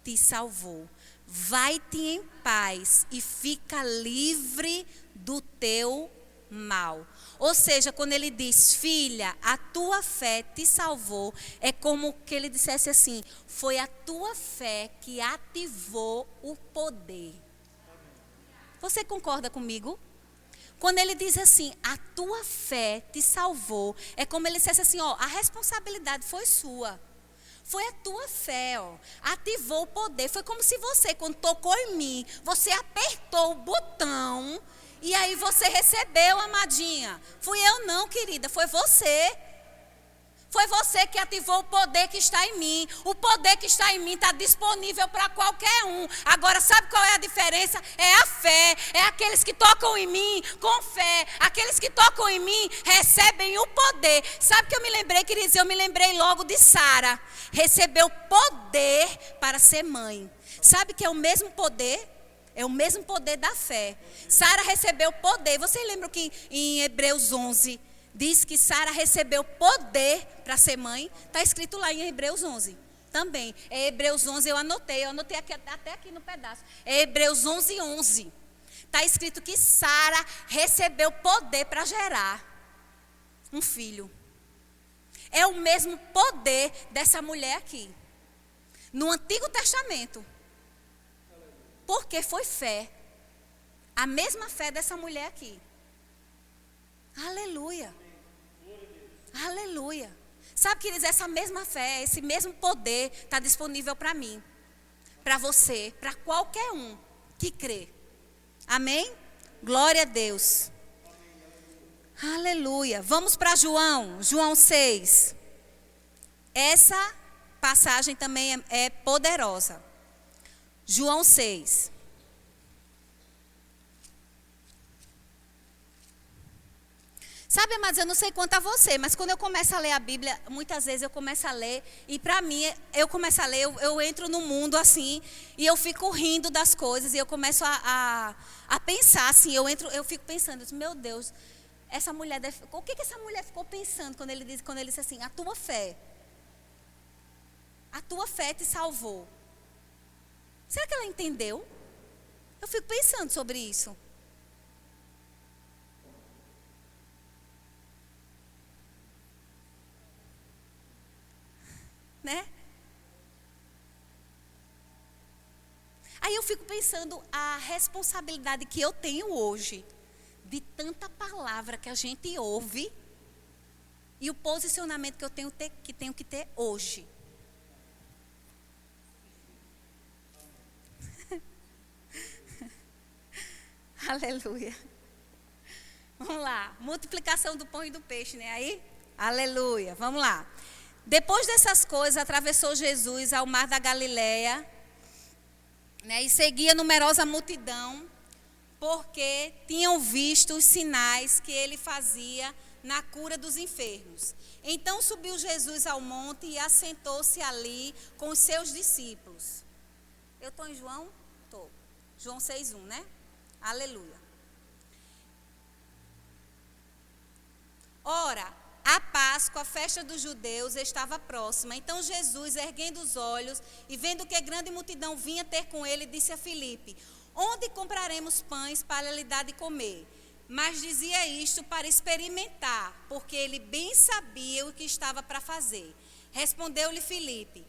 te salvou. Vai-te em paz e fica livre do teu mal. Ou seja, quando ele diz, filha, a tua fé te salvou, é como que ele dissesse assim, foi a tua fé que ativou o poder. Você concorda comigo? Quando ele diz assim, a tua fé te salvou, é como ele dissesse assim, ó, a responsabilidade foi sua. Foi a tua fé, ó, ativou o poder. Foi como se você, quando tocou em mim, você apertou o botão e aí você recebeu, amadinha. Fui eu não, querida, foi você. Foi você que ativou o poder que está em mim. O poder que está em mim está disponível para qualquer um. Agora, sabe qual é a diferença? É a fé. É aqueles que tocam em mim com fé. Aqueles que tocam em mim recebem o poder. Sabe que eu me lembrei, queridos? Eu me lembrei logo de Sara. Recebeu poder para ser mãe. Sabe que é o mesmo poder? É o mesmo poder da fé. Sara recebeu poder. Vocês lembram que em Hebreus 11... diz que Sara recebeu poder para ser mãe. Está escrito lá em Hebreus 11. Também. É Hebreus 11, eu anotei aqui, até aqui no pedaço. É Hebreus 11, 11. Está escrito que Sara recebeu poder para gerar um filho. É o mesmo poder dessa mulher aqui. No Antigo Testamento. Porque foi fé. A mesma fé dessa mulher aqui. Aleluia. Aleluia. Sabe, queridos, essa mesma fé, esse mesmo poder está disponível para mim, para você, para qualquer um que crê. Amém? Glória a Deus. Aleluia. Vamos para João 6. Essa passagem também é poderosa. João 6. Sabe, amados, eu não sei quanto a você, mas quando eu começo a ler a Bíblia, muitas vezes eu começo a ler, e para mim, eu começo a ler, eu entro no mundo assim, e eu fico rindo das coisas, e eu começo a pensar assim, eu fico pensando, meu Deus, essa mulher, o que essa mulher ficou pensando quando ele disse assim, a tua fé te salvou. Será que ela entendeu? Eu fico pensando sobre isso. Né? Aí eu fico pensando a responsabilidade que eu tenho hoje de tanta palavra que a gente ouve e o posicionamento que eu tenho que ter hoje. Aleluia. Vamos lá, multiplicação do pão e do peixe, né? Aí, aleluia. Vamos lá. Depois dessas coisas, atravessou Jesus ao mar da Galileia, né, e seguia numerosa multidão, porque tinham visto os sinais que ele fazia na cura dos enfermos. Então subiu Jesus ao monte e assentou-se ali com os seus discípulos. Eu estou em João? Estou. João 6:1, né? Aleluia. Ora, a Páscoa, a festa dos judeus, estava próxima. Então Jesus, erguendo os olhos e vendo que grande multidão vinha ter com ele, disse a Filipe: onde compraremos pães para lhe dar de comer? Mas dizia isto para experimentar, porque ele bem sabia o que estava para fazer. Respondeu-lhe Filipe: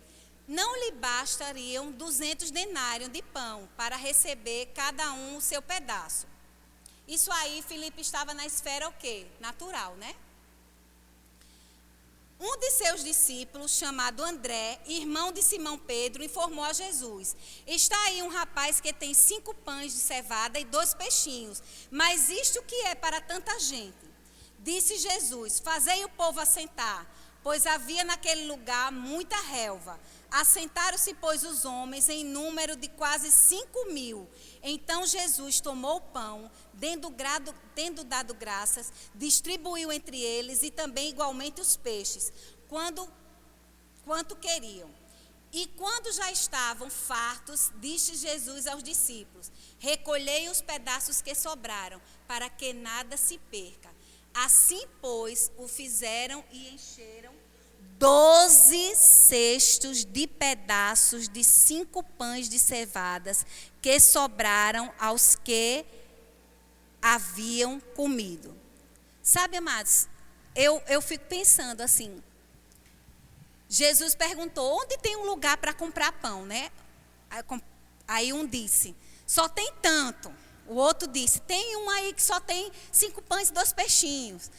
não lhe bastariam 200 denários de pão para receber cada um o seu pedaço. Isso aí, Filipe estava na esfera o quê? Natural, né? Um de seus discípulos, chamado André, irmão de Simão Pedro, informou a Jesus: está aí um rapaz que tem 5 pães de cevada e 2 peixinhos, mas isto que é para tanta gente? Disse Jesus: fazei o povo assentar, pois havia naquele lugar muita relva. Assentaram-se, pois, os homens em número de quase 5.000. Então Jesus tomou o pão, tendo dado graças, distribuiu entre eles e também igualmente os peixes, quanto queriam. E quando já estavam fartos, disse Jesus aos discípulos: recolhei os pedaços que sobraram, para que nada se perca. Assim, pois, o fizeram e encheram 12 cestos de pedaços de 5 pães de cevadas que sobraram aos que haviam comido. Sabe, amados, eu fico pensando assim, Jesus perguntou, onde tem um lugar para comprar pão, né? Aí um disse, só tem tanto. O outro disse, tem um aí que só tem 5 pães e 2 peixinhos.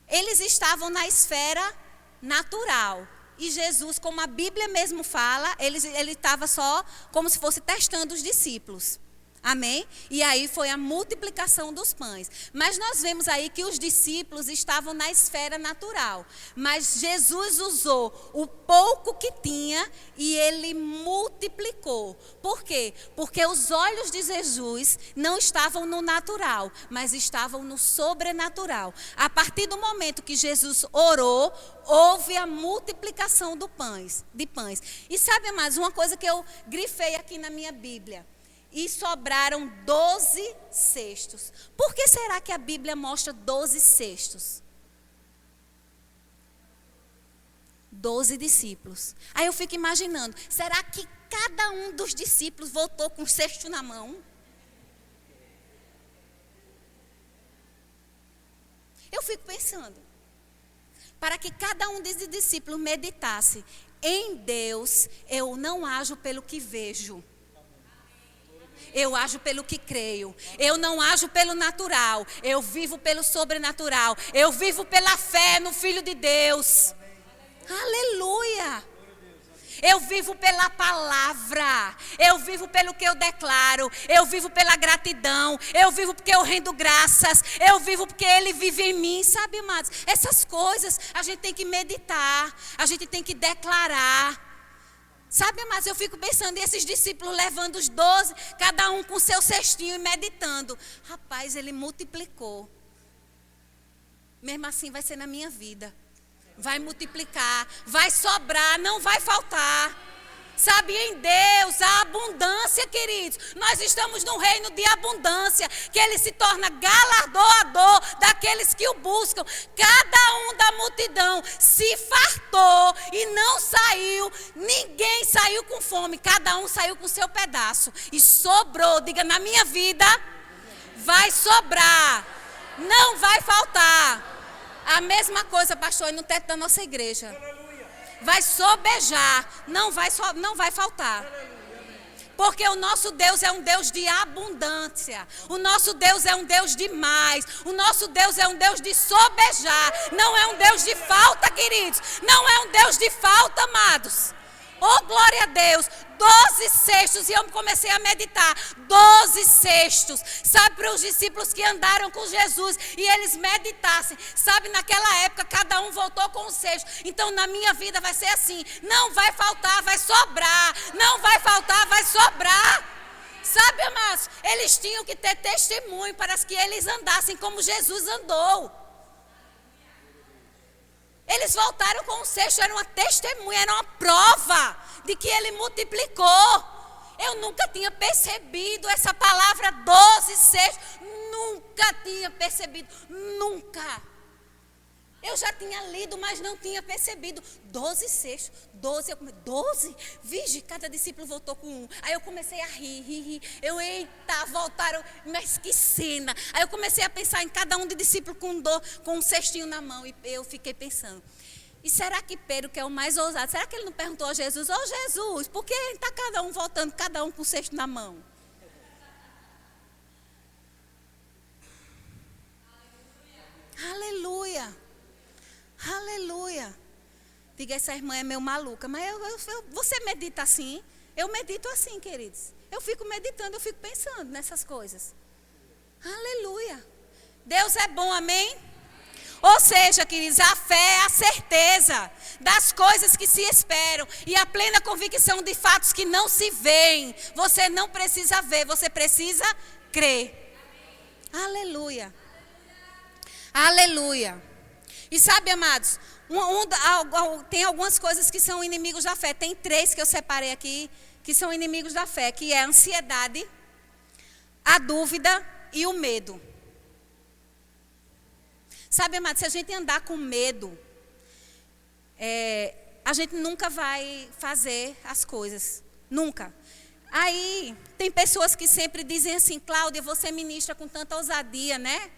Eles estavam na esfera natural. E Jesus, como a Bíblia mesmo fala, ele estava só como se fosse testando os discípulos. Amém? E aí foi a multiplicação dos pães. Mas nós vemos aí que os discípulos estavam na esfera natural. Mas Jesus usou o pouco que tinha e ele multiplicou. Por quê? Porque os olhos de Jesus não estavam no natural, mas estavam no sobrenatural. A partir do momento que Jesus orou, houve a multiplicação de pães. E sabe, amados, uma coisa que eu grifei aqui na minha Bíblia. E sobraram 12 cestos. Por que será que a Bíblia mostra 12 cestos? 12 discípulos. Aí eu fico imaginando, será que cada um dos discípulos voltou com um cesto na mão? Eu fico pensando, para que cada um desses discípulos meditasse, em Deus eu não ajo pelo que vejo. Eu ajo pelo que creio. Eu não ajo pelo natural. Eu vivo pelo sobrenatural. Eu vivo pela fé no Filho de Deus. Aleluia. Eu vivo pela palavra. Eu vivo pelo que eu declaro. Eu vivo pela gratidão. Eu vivo porque eu rendo graças. Eu vivo porque Ele vive em mim. Sabe, amados? Essas coisas a gente tem que meditar. A gente tem que declarar. Sabe, amados? Eu fico pensando, e esses discípulos levando os 12, cada um com seu cestinho e meditando. Rapaz, Ele multiplicou. Mesmo assim vai ser na minha vida. Vai multiplicar, vai sobrar, não vai faltar. Sabe, em Deus, a abundância, queridos. Nós estamos num reino de abundância, que Ele se torna galardoador daqueles que o buscam. Cada um da multidão se fartou e não saiu. Ninguém saiu com fome, cada um saiu com seu pedaço. E sobrou, diga, na minha vida vai sobrar, não vai faltar. A mesma coisa, pastor, no teto da nossa igreja. Vai sobejar, não vai faltar. Porque o nosso Deus é um Deus de abundância. O nosso Deus é um Deus de mais. O nosso Deus é um Deus de sobejar. Não é um Deus de falta, queridos. Não é um Deus de falta, amados. Oh, glória a Deus. 12 cestos, e eu comecei a meditar, 12 cestos, sabe, para os discípulos que andaram com Jesus, e eles meditassem, sabe, naquela época, cada um voltou com um cesto. Então, na minha vida vai ser assim, não vai faltar, vai sobrar, não vai faltar, vai sobrar. Sabe, amados, eles tinham que ter testemunho para que eles andassem como Jesus andou. Eles voltaram com um cesto, era uma testemunha, era uma prova de que Ele multiplicou. Eu nunca tinha percebido essa palavra 12 cestos. Nunca tinha percebido, nunca. Eu já tinha lido, mas não tinha percebido. 12 cestos, 12, Vige, cada discípulo voltou com um. Aí eu comecei a rir. Eita, voltaram, mas que cena. Aí eu comecei a pensar em cada um de discípulos com um cestinho na mão. E eu fiquei pensando, e será que Pedro, que é o mais ousado, será que ele não perguntou a Jesus, ô Jesus, por que está cada um voltando, cada um com o cesto na mão? Aleluia. Aleluia. Diga, essa irmã é meio maluca. Mas você medita assim? Eu medito assim, queridos. Eu fico meditando, eu fico pensando nessas coisas. Aleluia. Deus é bom, amém? Ou seja, queridos, a fé é a certeza das coisas que se esperam e a plena convicção de fatos que não se veem. Você não precisa ver, você precisa crer. Aleluia. Aleluia. E sabe, amados, tem algumas coisas que são inimigos da fé. Tem 3 que eu separei aqui, que são inimigos da fé, que é a ansiedade, a dúvida e o medo. Sabe, amados, se a gente andar com medo, a gente nunca vai fazer as coisas. Nunca. Aí, tem pessoas que sempre dizem assim, Cláudia, você ministra com tanta ousadia, né?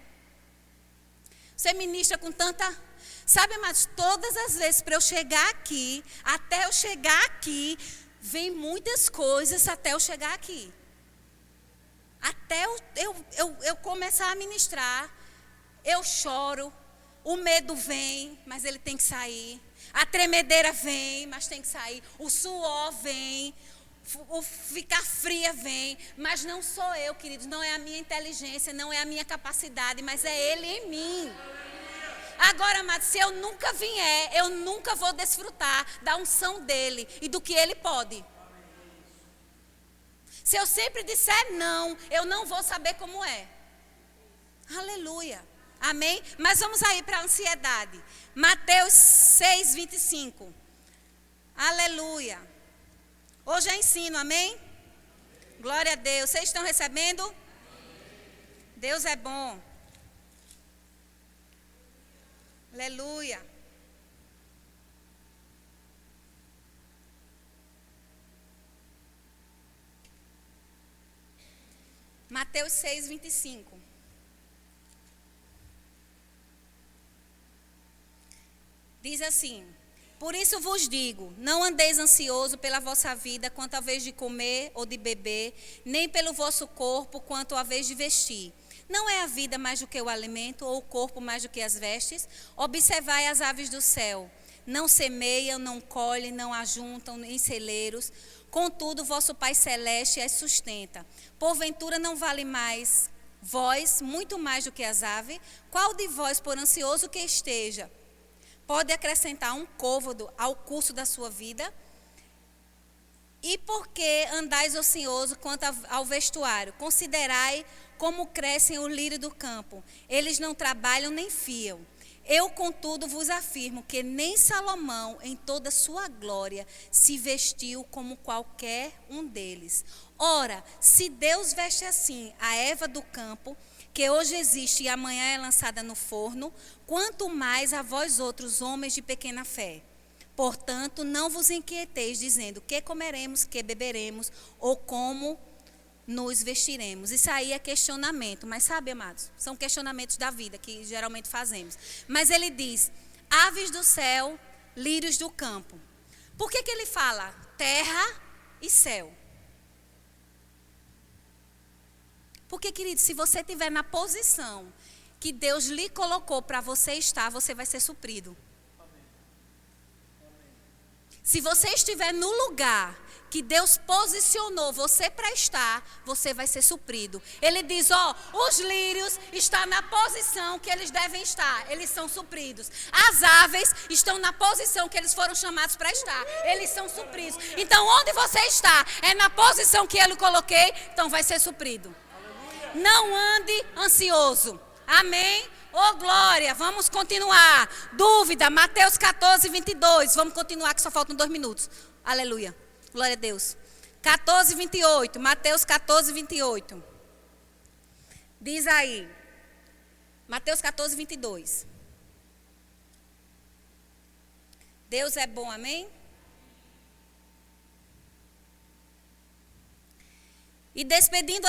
Você ministra com tanta... Sabe, amados, todas as vezes para eu chegar aqui, até eu chegar aqui, vem muitas coisas até eu chegar aqui. Até eu começar a ministrar, eu choro, o medo vem, mas ele tem que sair. A tremedeira vem, mas tem que sair. O suor vem, o ficar fria vem, mas não sou eu, queridos, não é a minha inteligência, não é a minha capacidade, mas é Ele em mim. Agora, amados, se eu nunca vier, eu nunca vou desfrutar da unção dEle e do que Ele pode. Se eu sempre disser não, eu não vou saber como é. Aleluia. Amém? Mas vamos aí para a ansiedade. Mateus 6, 25. Aleluia. Hoje é ensino, amém? Glória a Deus. Vocês estão recebendo? Deus é bom. Aleluia. Mateus 6, 25. Diz assim: Por isso vos digo, não andeis ansioso pela vossa vida, quanto à vez de comer ou de beber, nem pelo vosso corpo, quanto à vez de vestir. Não é a vida mais do que o alimento, ou o corpo mais do que as vestes? Observai as aves do céu. Não semeiam, não colhem, não ajuntam em celeiros. Contudo, vosso Pai Celeste as sustenta. Porventura não vale mais vós, muito mais do que as aves? Qual de vós, por ansioso que esteja, pode acrescentar um côvado ao curso da sua vida? E por que andais ocioso quanto ao vestuário? Considerai como crescem os lírios do campo. Eles não trabalham nem fiam. Eu, contudo, vos afirmo que nem Salomão, em toda sua glória, se vestiu como qualquer um deles. Ora, se Deus veste assim a erva do campo, que hoje existe e amanhã é lançada no forno, quanto mais a vós outros, homens de pequena fé. Portanto, não vos inquieteis, dizendo, que comeremos, que beberemos, ou como nos vestiremos. Isso aí é questionamento, mas sabe, amados, são questionamentos da vida, que geralmente fazemos. Mas ele diz, aves do céu, lírios do campo. Por que ele fala terra e céu? Porque, querido, se você estiver na posição que Deus lhe colocou para você estar, você vai ser suprido. Se você estiver no lugar que Deus posicionou você para estar, você vai ser suprido. Ele diz, os lírios estão na posição que eles devem estar, eles são supridos. As aves estão na posição que eles foram chamados para estar, eles são supridos. Então, onde você está, é na posição que eu coloquei, então vai ser suprido. Não ande ansioso. Amém? Glória, vamos continuar. Dúvida, Mateus 14, 22. Vamos continuar que só faltam 2 minutos. Aleluia. Glória a Deus. 14, 28. Mateus 14, 28. Diz aí. Mateus 14, 22. Deus é bom, amém? E despedindo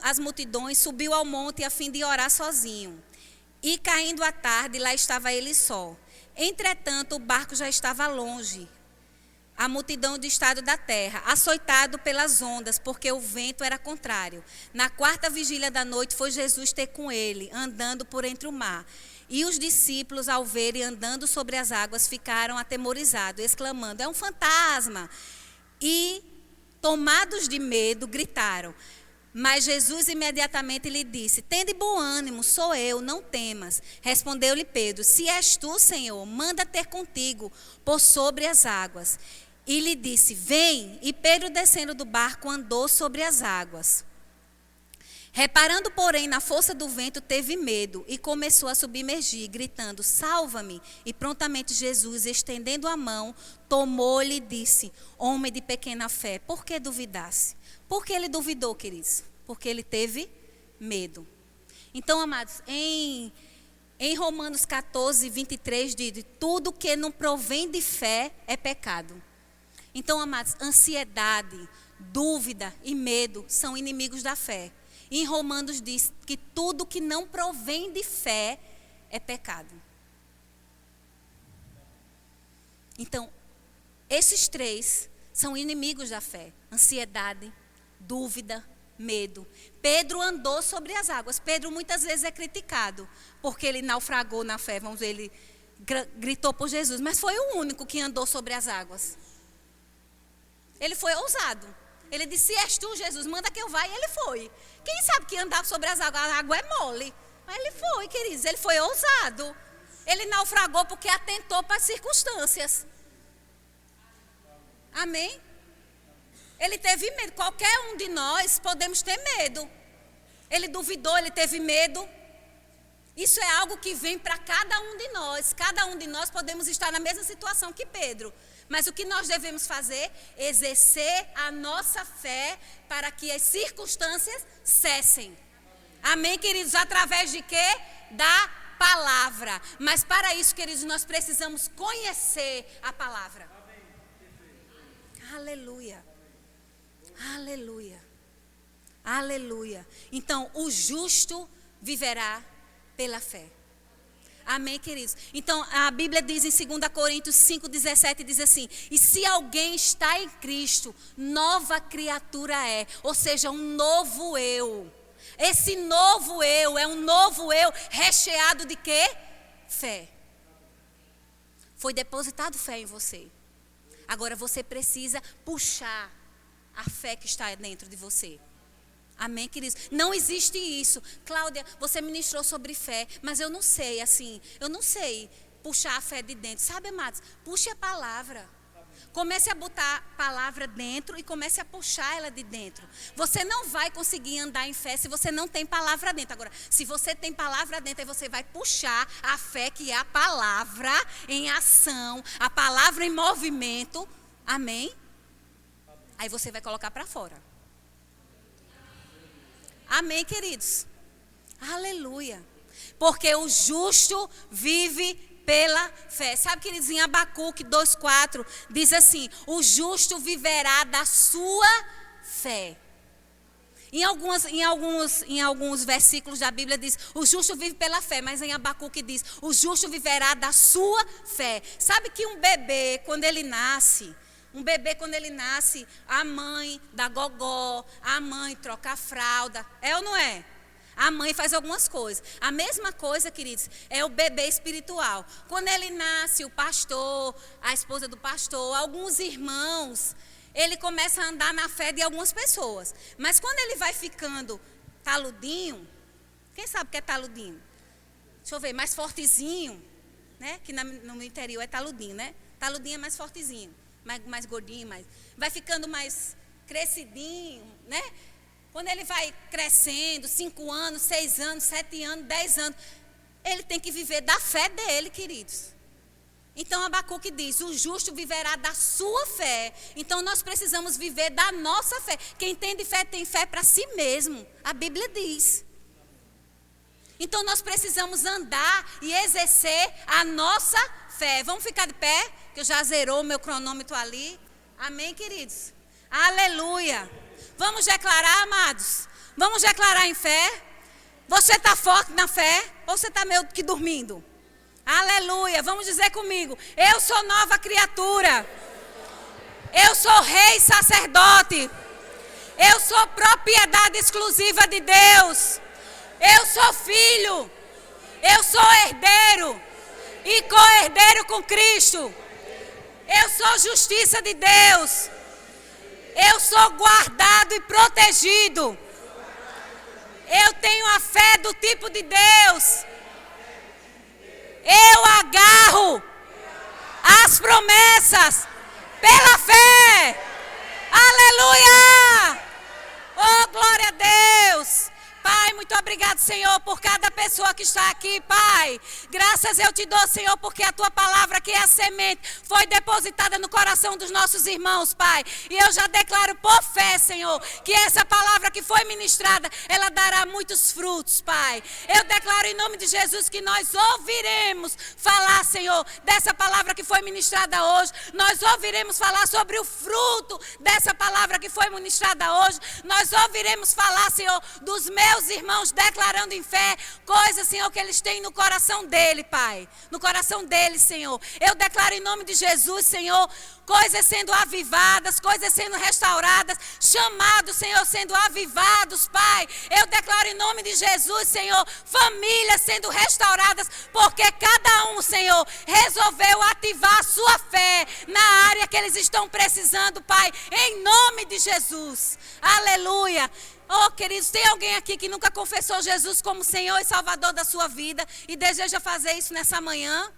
as multidões, subiu ao monte a fim de orar sozinho. E caindo a tarde, lá estava ele só. Entretanto, o barco já estava longe, a multidão do estado da terra, açoitado pelas ondas, porque o vento era contrário. Na 4ª vigília da noite, foi Jesus ter com ele, andando por entre o mar. E os discípulos, ao verem andando sobre as águas, ficaram atemorizados, exclamando, é um fantasma. E, tomados de medo, gritaram. Mas Jesus imediatamente lhe disse, tende bom ânimo, sou eu, não temas. Respondeu-lhe Pedro, se és tu, Senhor, manda ter contigo por sobre as águas. E lhe disse, vem. E Pedro, descendo do barco, andou sobre as águas. Reparando, porém, na força do vento, teve medo e começou a submergir, gritando, salva-me. E prontamente Jesus, estendendo a mão, tomou-lhe e disse, homem de pequena fé, por que duvidasse? Por que ele duvidou, queridos? Porque ele teve medo. Então, amados, em Romanos 14, 23, diz, tudo que não provém de fé é pecado. Então, amados, ansiedade, dúvida e medo são inimigos da fé. Em Romanos diz que tudo que não provém de fé é pecado. Então, esses 3 são inimigos da fé. Ansiedade, dúvida, medo. Pedro andou sobre as águas. Pedro muitas vezes é criticado, porque ele naufragou na fé, vamos dizer, ele gritou por Jesus, mas foi o único que andou sobre as águas. Ele foi ousado. Ele disse, se és tu, Jesus, manda que eu vá, e ele foi. Quem sabe que andar sobre as águas, a água é mole. Mas ele foi, queridos, ele foi ousado. Ele naufragou porque atentou para as circunstâncias. Amém? Ele teve medo. Qualquer um de nós podemos ter medo. Ele duvidou, ele teve medo. Isso é algo que vem para cada um de nós. Cada um de nós podemos estar na mesma situação que Pedro. Mas o que nós devemos fazer? Exercer a nossa fé para que as circunstâncias cessem. Amém, queridos? Através de quê? Da palavra. Mas para isso, queridos, nós precisamos conhecer a palavra. Aleluia. Aleluia. Aleluia. Então, o justo viverá pela fé. Amém, queridos? Então, a Bíblia diz em 2 Coríntios 5,17, diz assim: e se alguém está em Cristo, nova criatura é. Ou seja, um novo eu. Esse novo eu é um novo eu recheado de quê? Fé. Foi depositado fé em você. Agora você precisa puxar a fé que está dentro de você. Amém, queridos? Não existe isso. Cláudia, você ministrou sobre fé, mas eu não sei, assim, eu não sei puxar a fé de dentro. Sabe, amados? Puxe a palavra. Comece a botar a palavra dentro e comece a puxar ela de dentro. Você não vai conseguir andar em fé se você não tem palavra dentro. Agora, se você tem palavra dentro, aí você vai puxar a fé, que é a palavra em ação, a palavra em movimento. Amém? Aí você vai colocar para fora. Amém, queridos? Aleluia. Porque o justo vive pela fé. Sabe, queridos, em Abacuque 2,4 diz assim: o justo viverá da sua fé. Em alguns versículos da Bíblia diz: o justo vive pela fé. Mas em Abacuque diz: o justo viverá da sua fé. Sabe que um bebê, quando ele nasce, a mãe dá gogó, a mãe troca a fralda. É ou não é? A mãe faz algumas coisas. A mesma coisa, queridos, é o bebê espiritual. Quando ele nasce, o pastor, a esposa do pastor, alguns irmãos, ele começa a andar na fé de algumas pessoas. Mas quando ele vai ficando taludinho, quem sabe o que é taludinho? Deixa eu ver, mais fortezinho, né? Que no interior é taludinho, né? Taludinho é mais fortezinho, mais gordinho, vai ficando mais crescidinho, né? Quando ele vai crescendo, 5 anos, 6 anos, 7 anos, 10 anos, ele tem que viver da fé dele, queridos. Então Abacuque diz: o justo viverá da sua fé. Então nós precisamos viver da nossa fé. Quem tem de fé tem fé para si mesmo. A Bíblia diz. Então nós precisamos andar e exercer a nossa fé. Vamos ficar de pé, que eu já zerou o meu cronômetro ali. Amém, queridos? Aleluia. Vamos declarar, amados? Vamos declarar em fé? Você está forte na fé? Ou você está meio que dormindo? Aleluia. Vamos dizer comigo: eu sou nova criatura. Eu sou rei e sacerdote. Eu sou propriedade exclusiva de Deus. Eu sou filho. Eu sou herdeiro. E co-herdeiro com Cristo. Eu sou justiça de Deus. Eu sou guardado e protegido. Eu tenho a fé do tipo de Deus. Eu agarro as promessas pela fé. Aleluia! Oh, glória a Deus! Pai, muito obrigado, Senhor, por cada pessoa que está aqui, Pai. Graças eu te dou, Senhor, porque a tua palavra, que é a semente, foi depositada no coração dos nossos irmãos, Pai. E eu já declaro por fé, Senhor, que essa palavra que foi ministrada, ela dará muitos frutos, Pai. Eu declaro em nome de Jesus que nós ouviremos falar, Senhor, dessa palavra que foi ministrada hoje. Nós ouviremos falar sobre o fruto dessa palavra que foi ministrada hoje. Nós ouviremos falar, Senhor, dos meus irmãos declarando em fé coisas, Senhor, que eles têm no coração dele, Pai. No coração deles, Senhor. Eu declaro em nome de Jesus, Senhor, coisas sendo avivadas, coisas sendo restauradas, chamados, Senhor, sendo avivados, Pai. Eu declaro em nome de Jesus, Senhor, famílias sendo restauradas, porque cada um, Senhor, resolveu ativar a sua fé na área que eles estão precisando, Pai, em nome de Jesus. Aleluia. Oh, queridos, tem alguém aqui que nunca confessou Jesus como Senhor e Salvador da sua vida e deseja fazer isso nessa manhã?